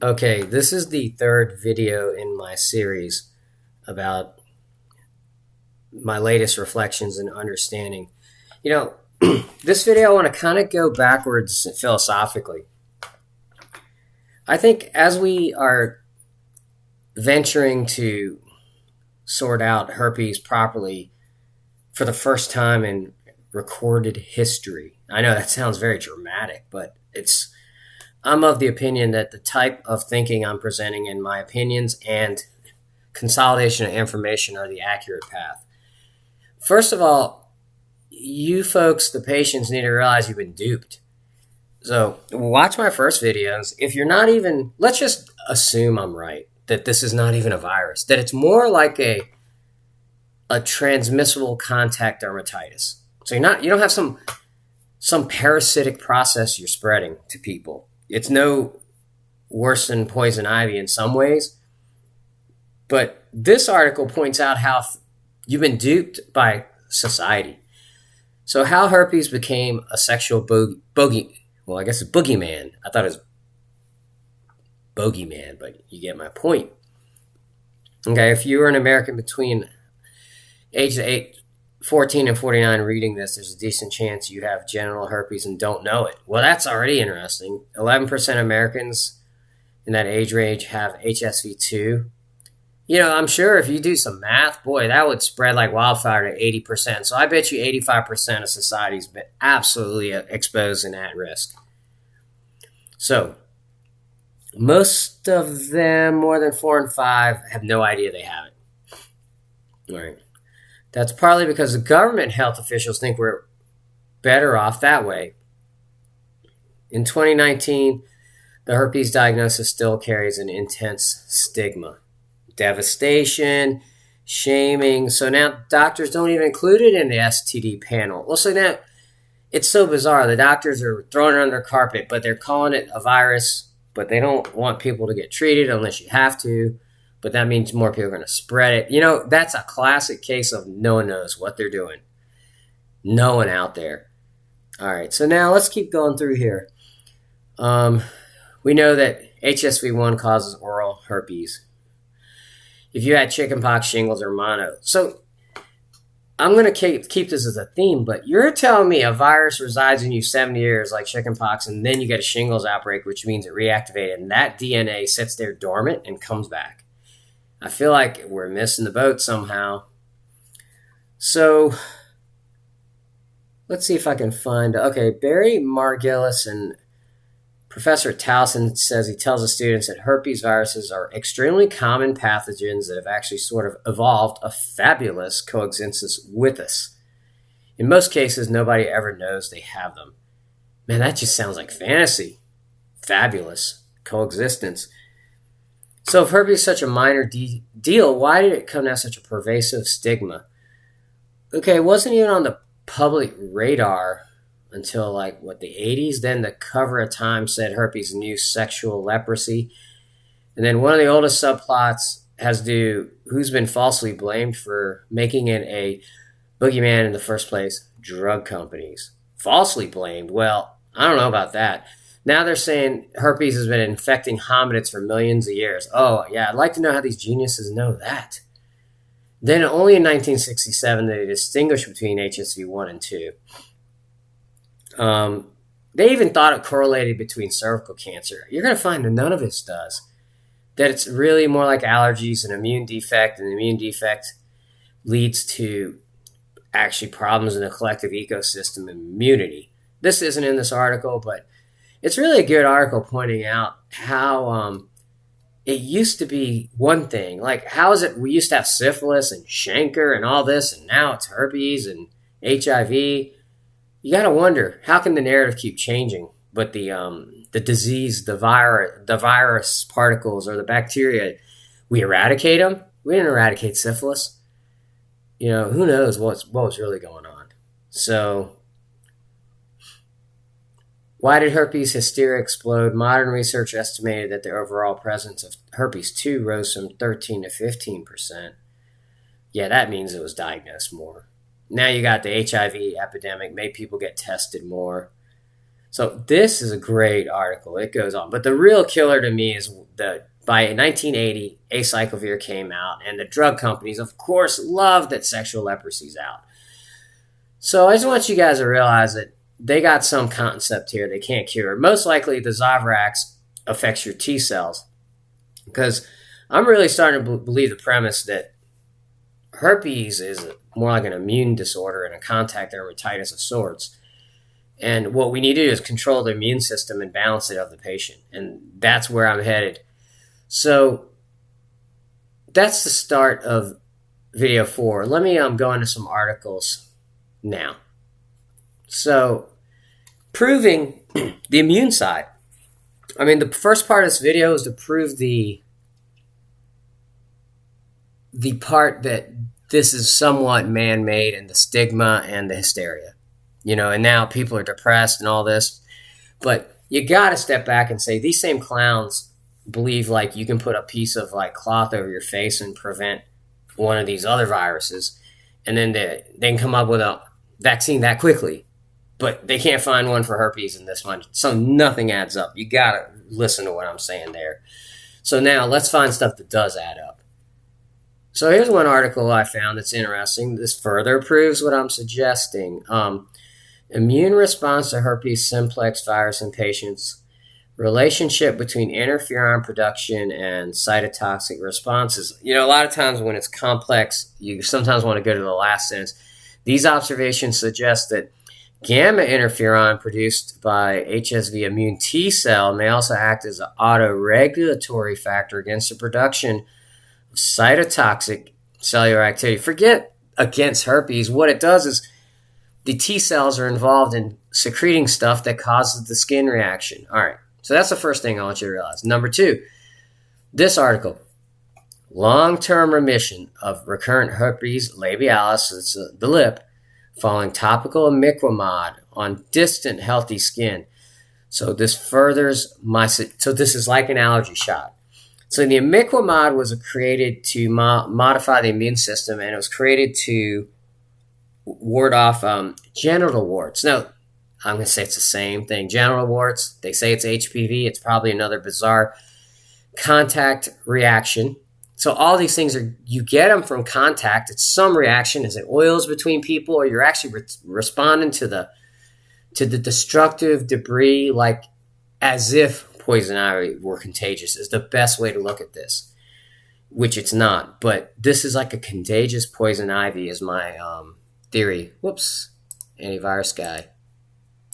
Okay, this is the third video in my series about my latest reflections and understanding. You know, this video I want to kind of go backwards philosophically. I think as we are venturing to sort out herpes properly for the first time in recorded history, I know that sounds very dramatic, but I'm of the opinion that the type of thinking I'm presenting in my opinions and consolidation of information are the accurate path. First of all, you folks, the patients, need to realize you've been duped. So watch my first videos. If you're not even, let's just assume I'm right, that this is not even a virus, that it's more like a transmissible contact dermatitis. So you don't have some parasitic process you're spreading to people. It's no worse than poison ivy in some ways. But this article points out how you've been duped by society. So how herpes became a sexual bogey, well, I guess a boogeyman. I thought it was bogeyman, but you get my point. Okay, if you were an American between age 14 and 49 reading this, there's a decent chance you have genital herpes and don't know it. Well, that's already interesting. 11% of Americans in that age range have HSV2. You know, I'm sure if you do some math, boy, that would spread like wildfire to 80%. So I bet you 85% of society's been absolutely exposed and at risk. So most of them, more than 4 and 5, have no idea they have it. All right. That's partly because the government health officials think we're better off that way. In 2019, the herpes diagnosis still carries an intense stigma. Devastation, shaming. So now doctors don't even include it in the STD panel. Well, so now it's so bizarre. The doctors are throwing it under the carpet, but they're calling it a virus, but they don't want people to get treated unless you have to. But that means more people are going to spread it. You know, that's a classic case of no one knows what they're doing. No one out there. All right, so now let's keep going through here. We know that HSV1 causes oral herpes. If you had chickenpox, shingles, or mono. So I'm going to keep this as a theme, but you're telling me a virus resides in you 70 years like chickenpox, and then you get a shingles outbreak, which means it reactivated, and that DNA sits there dormant and comes back. I feel like we're missing the boat somehow. So let's see if I can find. Okay, Barry Margillis and Professor Towson says he tells the students that herpes viruses are extremely common pathogens that have actually sort of evolved a fabulous coexistence with us. In most cases, nobody ever knows they have them. Man, that just sounds like fantasy. Fabulous coexistence. So if herpes is such a minor deal, why did it come to have such a pervasive stigma? Okay, it wasn't even on the public radar until the 80s. Then the cover of Time said herpes new sexual leprosy. And then one of the oldest subplots has to do who's been falsely blamed for making it a boogeyman in the first place? Drug companies. Falsely blamed. Well, I don't know about that. Now they're saying herpes has been infecting hominids for millions of years. Oh, yeah, I'd like to know how these geniuses know that. Then only in 1967 did they distinguish between HSV1 and 2. They even thought it correlated between cervical cancer. You're going to find that none of this does. That it's really more like allergies, an immune defect, and the immune defect leads to actually problems in the collective ecosystem and immunity. This isn't in this article, but it's really a good article pointing out how it used to be one thing. Like, how is it we used to have syphilis and chancre and all this, and now it's herpes and HIV? You got to wonder, how can the narrative keep changing? But the disease, the virus particles or the bacteria, we eradicate them? We didn't eradicate syphilis. You know, who knows what was really going on. So why did herpes hysteria explode? Modern research estimated that the overall presence of herpes 2 rose from 13 to 15%. Yeah, that means it was diagnosed more. Now you got the HIV epidemic, made people get tested more. So this is a great article. It goes on. But the real killer to me is by 1980, acyclovir came out, and the drug companies, of course, loved that sexual leprosy's out. So I just want you guys to realize that they got some concept here they can't cure. Most likely, the Zovirax affects your T cells, because I'm really starting to believe the premise that herpes is more like an immune disorder and a contact dermatitis of sorts. And what we need to do is control the immune system and balance it of the patient. And that's where I'm headed. So that's the start of video 4. Let me go into some articles now. So proving the immune side. I mean, the first part of this video is to prove the part that this is somewhat man-made, and the stigma and the hysteria. And now people are depressed and all this. But you got to step back and say these same clowns believe like you can put a piece of like cloth over your face and prevent one of these other viruses. And then they can come up with a vaccine that quickly. But they can't find one for herpes in this one. So nothing adds up. You got to listen to what I'm saying there. So now let's find stuff that does add up. So here's one article I found that's interesting. This further proves what I'm suggesting. Immune response to herpes simplex virus in patients. Relationship between interferon production and cytotoxic responses. A lot of times when it's complex, you sometimes want to go to the last sentence. These observations suggest that gamma interferon produced by HSV immune T cell may also act as an autoregulatory factor against the production of cytotoxic cellular activity. Forget against herpes. What it does is the T cells are involved in secreting stuff that causes the skin reaction. All right. So that's the first thing I want you to realize. Number 2, this article, long-term remission of recurrent herpes labialis, it's the lip, following topical imiquimod on distant healthy skin. So this furthers so this is like an allergy shot. So the imiquimod was created to modify the immune system, and it was created to ward off genital warts. Now, I'm going to say it's the same thing. Genital warts, they say it's HPV. It's probably another bizarre contact reaction. So all these things you get them from contact. It's some reaction. Is it oils between people, or you're actually responding to the destructive debris, like as if poison ivy were contagious, is the best way to look at this, which it's not. But this is like a contagious poison ivy is my theory. Whoops, antivirus guy.